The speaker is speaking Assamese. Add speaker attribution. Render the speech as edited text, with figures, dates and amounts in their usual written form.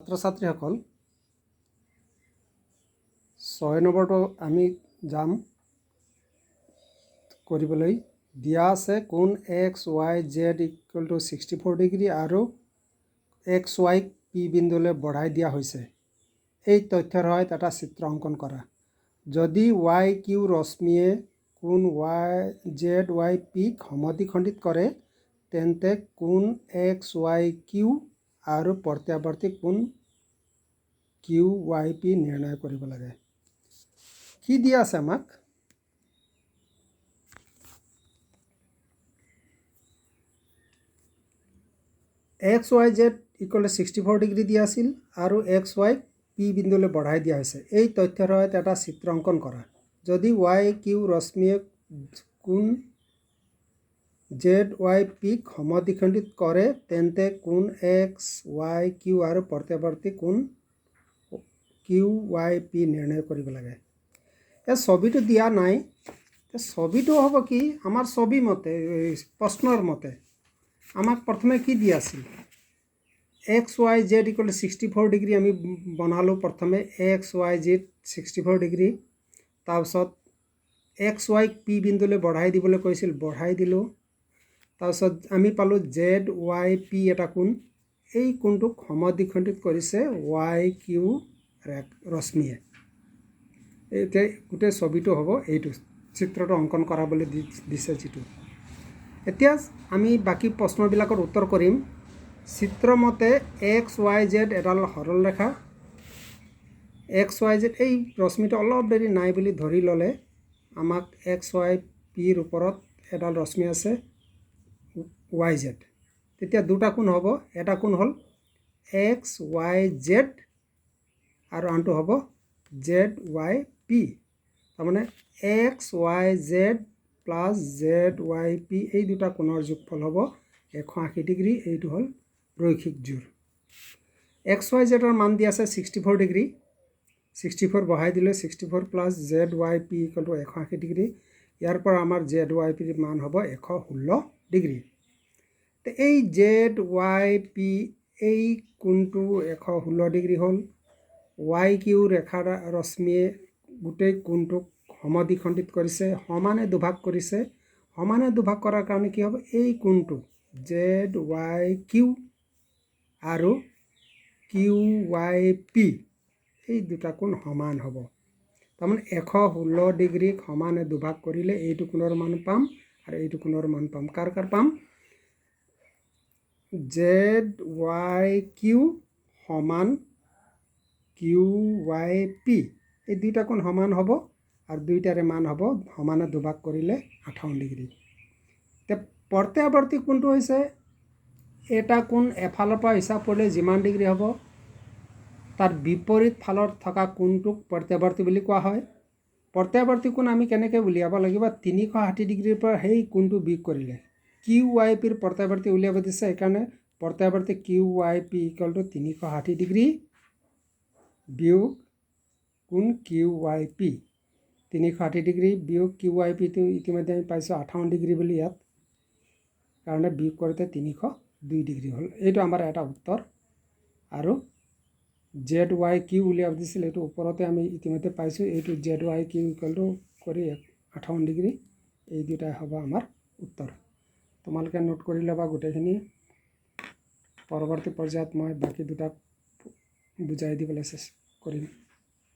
Speaker 1: ছাত্ৰ ছাত্ৰীসকল 6 নম্বৰটো আমি যাম কৰিবলৈ দিয়া আছে কোণ XYZ = 64 ডিগ্ৰী আৰু XY P বিন্দুলৈ বঢ়াই দিয়া হৈছে। এই তথ্যৰ সহায়ত এটা চিত্ৰ অংকন কৰা। যদি YQ ৰশ্মিয়ে কোণ ZYP সমদ্বিখণ্ডিত কৰে তেন্তে কোণ XYQ আৰু প্ৰত্যাৱৰ্তী কোণ QYP নিৰ্ণয় কৰিব লাগে। কি দিয়া আছে আমাক? XYZ = 64 ডিগ্ৰী দিয়া আছিল আৰু XY P বিন্দুলৈ বঢ়াই দিয়া হৈছে। এই তথ্যৰ সহায়ত এটা চিত্ৰ অংকন কৰা। যদি YQ ৰশ্মিয়ে কোণ ZYP সমদ্বিখণ্ডিত কৰে তেন্তে কোণ XYQ আৰু প্ৰত্যাৱৰ্তী কোণ QYP নিৰ্ণয় কৰিব লাগে। এই ছবিটো দিয়া নাই। ছবিটো হ'ব কি আমাৰ ছবি মতে প্ৰশ্নৰ মতে আমাক প্ৰথমে কি দিয়া আছিল? XYZ = 64 ডিগ্ৰী আমি বনালোঁ। প্ৰথমে XYZ 64 ডিগ্ৰী, তাৰপিছত XY P বিন্দুলৈ বঢ়াই দিবলৈ কৈছিল, বঢ়াই দিলোঁ। তাৰপিছত আমি পালোঁ ZYP এটা কোণ। এই কোণটোক সমদ্বিখণ্ডিত কৰিছে YQ ৰশ্মিয়ে। এতিয়া গোটেই ছবিটো হ'ব এইটো চিত্ৰটো অংকন কৰাবলৈ দিছে যিটো। এতিয়া আমি বাকী প্ৰশ্নবিলাকৰ উত্তৰ কৰিম। চিত্ৰমতে XYZ এডাল সৰল ৰেখা। XYZ এই ৰশ্মিটো অলপ দেৰি নাই বুলি ধৰি ল'লে আমাক XYPৰ ওপৰত এডাল ৰশ্মি আছে YZ। তেতিয়া দুটা কোণ হ'ব। এটা কোণ হ'ল XYZ আৰু আনটো হ'ব ZYP। তাৰমানে XYZ + ZYP এই দুটা কোণৰ যোগফল হ'ব 180 ডিগ্ৰী। এইটো হ'ল ৰৈখিক জোৰ। XYZৰ মান দিয়া আছে 64 ডিগ্ৰী। 64 বঢ়াই দিলে 64 + ZYP = 180 ডিগ্ৰী। ইয়াৰ পৰা আমাৰ ZYPৰ মান হ'ব 116 ডিগ্ৰী। এই ZYP এই কোণটো 116 ডিগ্ৰী হ'ল। YQ ৰেখা ৰশ্মিয়ে গোটেই কোণটোক সমদ্বিখণ্ডিত কৰিছে, সমানে দুভাগ কৰিছে। সমানে দুভাগ কৰাৰ কাৰণে কি হ'ব? এই কোণটো ZYQ আৰু QYP এই দুটা কোণ সমান হ'ব। তাৰমানে 116 ডিগ্ৰীক সমানে দুভাগ কৰিলে এইটো কোণৰ মান পাম আৰু এইটো কোণৰ মান পাম। কাৰ পাম? ZYQ সমান QYP এই দুইটা কোণ সমান হ'ব আৰু দুইটাৰে মান হ'ব সমানে দুভাগ কৰিলে 58 ডিগ্ৰী। এতিয়া প্ৰত্যাৱৰ্তী কোণটো হৈছে এটা কোণ এফালৰ পৰা হিচাপ কৰিলে যিমান ডিগ্ৰী হ'ব তাৰ বিপৰীত ফালত থকা কোণটোক প্ৰত্যাৱৰ্তী বুলি কোৱা হয়। প্ৰত্যাৱৰ্তী কোণ আমি কেনেকৈ উলিয়াব লাগিব? 360 ডিগ্ৰীৰ পৰা সেই কোণটো বিয়োগ কৰিলে QYPৰ প্ৰত্যাৱৰ্তী উলিয়াব দিছে। সেইকাৰণে প্ৰত্যাৱৰ্তী QYP = 360 ডিগ্ৰী বিয়োগ কোণ QYP। 360 ডিগ্ৰী বিয়োগ QYPটো ইতিমধ্যে আমি পাইছোঁ 58 ডিগ্ৰী বুলি। ইয়াত কাৰণে বিয়োগ কৰোঁতে 302 ডিগ্ৰী হ'ল। এইটো আমাৰ এটা উত্তৰ। আৰু ZYQ উলিয়াব দিছিল, এইটো ওপৰতে আমি ইতিমধ্যে পাইছোঁ। এইটো ZYQ = কৰি 58 ডিগ্ৰী। এই দুটাই হ'ব আমাৰ উত্তৰ। তোমালোকে নোট কৰি ল'বা গোটেইখিনি। পৰৱৰ্তী পৰ্যায়ত মই বাকী দুটা বুজাই দিবলৈ চেষ্টা কৰিম।